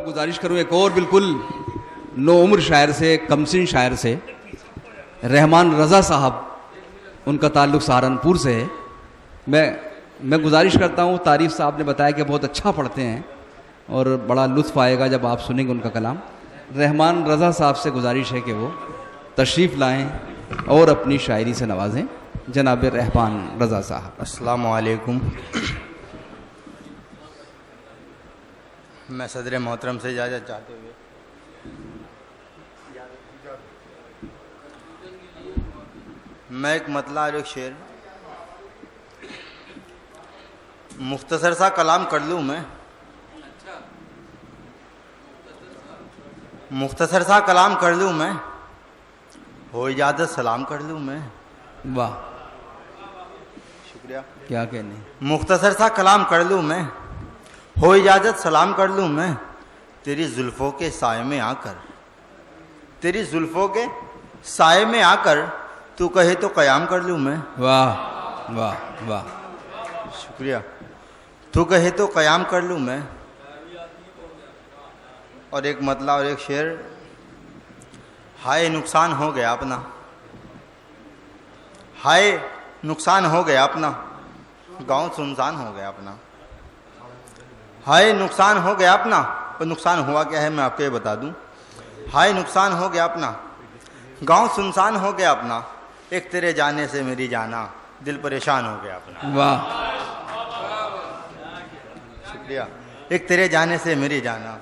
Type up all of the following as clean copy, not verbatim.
मैं गुजारिश करूं एक और बिल्कुल नो उम्र शायर से, कमसिन शायर से, रहमान रज़ा साहब, उनका ताल्लुक़ सहारनपुर से है। मैं गुजारिश करता हूं, तारीफ़ साहब ने बताया कि बहुत अच्छा पढ़ते हैं और बड़ा लुत्फ़ आएगा जब आप सुनेंगे उनका कलाम। रहमान रज़ा साहब से गुजारिश है कि वो तशरीफ़ लाएं और अपनी शायरी से नवाजें। जनाब रहमान रज़ा साहब। अस्सलामु अलैकुम। मैं सदर मोहतरम से इजाज़त चाहते हुए मैं एक मतला और एक शेर मुख्तसर सा कलाम कर लूँ। मैं मुख्तसर सा कलाम कर लूँ। मैं हो इजाज़त सलाम कर लूँ। मैं वाह, शुक्रिया। क्या कहने। मुख्तसर सा कलाम कर लूँ। मैं हो इजाज़त सलाम कर लूँ। मैं तेरी जुल्फ़ों के साए में आकर, तेरी जुल्फ़ों के साए में आकर तू कहे तो क़याम कर लूँ। मैं वाह वाह वाह, शुक्रिया। तू कहे तो क़याम कर लूँ। मैं और एक मतला और एक शेर। हाय नुकसान हो गया अपना, हाय नुकसान हो गया अपना, गांव सुनसान हो गया अपना। हाय नुकसान हो गया अपना, और नुकसान हुआ क्या है मैं आपको ये बता दूं। हाय नुकसान हो गया अपना, गांव सुनसान हो गया अपना, एक तेरे जाने से मेरी जाना, दिल परेशान हो गया अपना। वाह, शुक्रिया। एक तेरे जाने से मेरी जाना,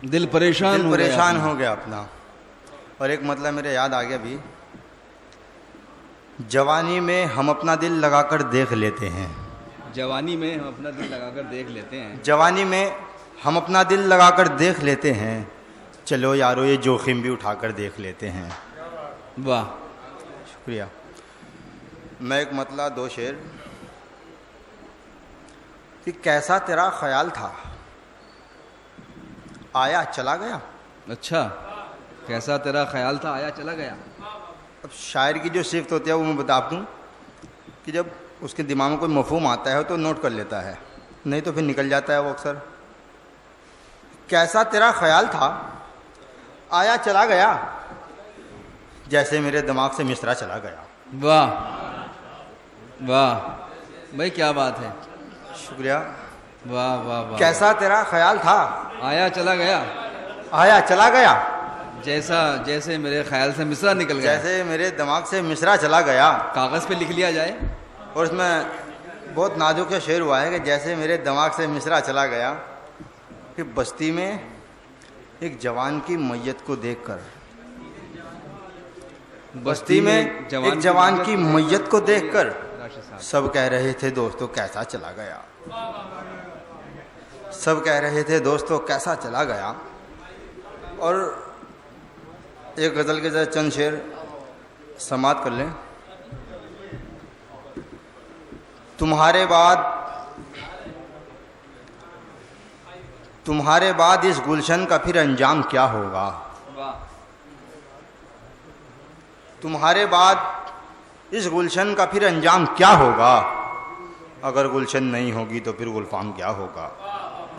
दिल परेशान हो गया अपना। और एक मतलब मेरे याद आ गया भी। जवानी में हम अपना दिल लगाकर देख लेते हैं, जवानी में हम अपना दिल लगाकर देख लेते हैं, जवानी में हम अपना दिल लगाकर देख लेते हैं, चलो यारो ये जोखिम भी उठाकर देख लेते हैं। वाह, शुक्रिया। मैं एक मतला दो शेर कि कैसा तेरा ख्याल था, आया चला गया। अच्छा, कैसा तेरा ख्याल था, आया चला गया। अब शायर की जो सिफ्त होती है वो मैं बता दूँ कि जब उसके दिमाग में कोई मफहूम आता है तो नोट कर लेता है, नहीं तो फिर निकल जाता है वो अक्सर। कैसा तेरा ख्याल था, आया चला गया, जैसे मेरे दिमाग से मिसरा चला गया। वाह वाह भाई, क्या बात है। शुक्रिया। वाह वाह वाह। कैसा तेरा ख्याल था, आया चला गया, आया चला गया, जैसा जैसे मेरे ख्याल से मिसरा निकल गया, जैसे मेरे दिमाग से मिसरा चला गया। कागज़ पे लिख लिया जाए। और उसमें बहुत नाजुक शेर हुआ है कि जैसे मेरे दिमाग से मिसरा चला गया कि बस्ती में एक जवान की मैयत को देखकर, बस्ती में एक जवान की मैयत को देखकर सब कह रहे थे दोस्तों कैसा चला गया, सब कह रहे थे दोस्तों कैसा चला गया। और एक गज़ल के जरा चंद शेर समाप्त कर लें। तुम्हारे बाद इस गुलशन का फिर अंजाम क्या होगा। तुम्हारे बाद इस गुलशन का फिर अंजाम क्या होगा, अगर गुलशन नहीं होगी तो फिर गुलफाम क्या होगा।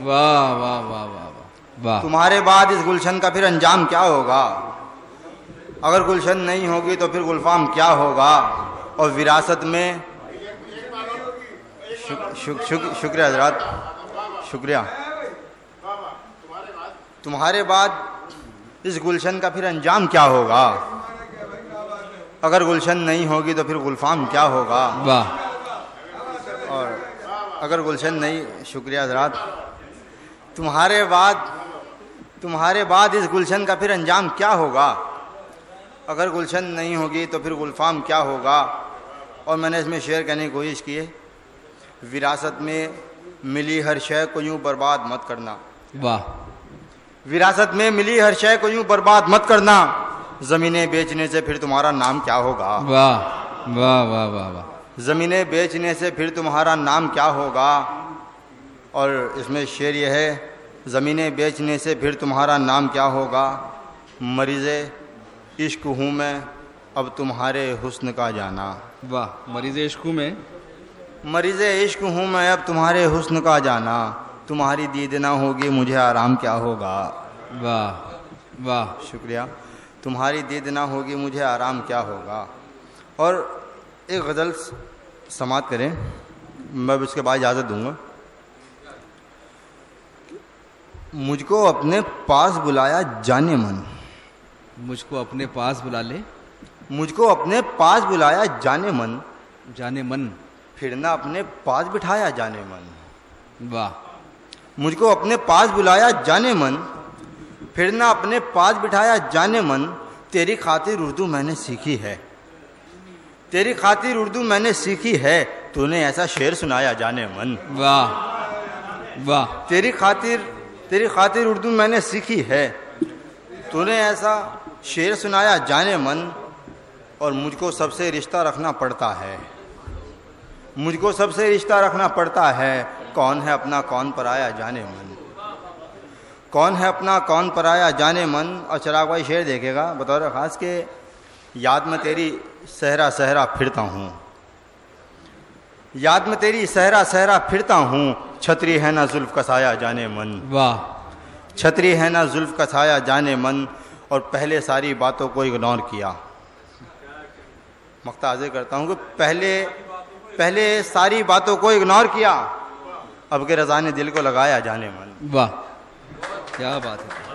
वाह वाह वाह वाह वाह। तुम्हारे बाद इस गुलशन का फिर अंजाम क्या होगा, अगर गुलशन नहीं होगी तो फिर गुलफाम क्या होगा। और विरासत में शुक्रिया हजरात, शुक्रिया। तुम्हारे बाद इस गुलशन का फिर अंजाम क्या होगा, अगर गुलशन नहीं होगी तो फिर गुलफाम क्या होगा। वाह। और अगर गुलशन नहीं, शुक्रिया हजरात। तुम्हारे बाद इस गुलशन का फिर अंजाम क्या होगा, अगर गुलशन नहीं होगी तो फिर गुलफाम क्या होगा। और मैंने इसमें शेर कहने की कोशिश की है। विरासत में मिली हर शय को यूँ बर्बाद मत करना। वाह। विरासत में मिली हर शय को यूँ बर्बाद मत करना, ज़मीनें बेचने से फिर तुम्हारा नाम क्या होगा। वाह वाह वाह वाह वाह। ज़मीनें बेचने से फिर तुम्हारा नाम क्या होगा। और इसमें शेर ये है, ज़मीनें बेचने से फिर तुम्हारा नाम क्या होगा। मरीज़े इश्क हूँ मैं अब तुम्हारे हुस्न का जाना। वाह। मरीज़ इश्क में, मरीज़ इश्क हूँ मैं अब तुम्हारे हुस्न का जाना, तुम्हारी दीद ना होगी मुझे आराम क्या होगा। वाह वाह। शुक्रिया। तुम्हारी दीद ना होगी मुझे आराम क्या होगा। और एक गज़ल समाप्त करें, मैं उसके बाद इजाज़त दूंगा। मुझको अपने पास बुलाया जाने मन, मुझको अपने पास बुला ले, मुझको अपने पास बुलाया जाने मन, जाने मन। फिर ना अपने पास बिठाया जाने मन। वाह। मुझको अपने पास बुलाया जाने मन, फिर ना अपने पास बिठाया जाने मन। तेरी खातिर उर्दू मैंने सीखी है, तेरी खातिर उर्दू मैंने सीखी है। तूने ऐसा शेर सुनाया जाने मन। वाह वाह। तेरी खातिर उर्दू मैंने सीखी है। तूने ऐसा शेर सुनाया जाने मन। और मुझको सबसे रिश्ता रखना पड़ता है, मुझको सबसे रिश्ता रखना पड़ता है। कौन है अपना कौन पराया जाने मन, कौन है अपना कौन पराया जाने मन। और चिराग भाई शेर देखेगा बतौर ख़ास के, याद में तेरी सहरा सहरा फिरता हूँ, याद में तेरी सहरा सहरा फिरता हूँ। छतरी है ना जुल्फ का साया जाने मन। वाह। छतरी है ना जुल्फ का साया जाने मन। और पहले सारी बातों को इग्नोर किया। मख्ता हाजिर करता हूँ कि पहले सारी बातों को इग्नोर किया, अब के रज़ा ने दिल को लगाया जाने मन। वाह क्या बात है।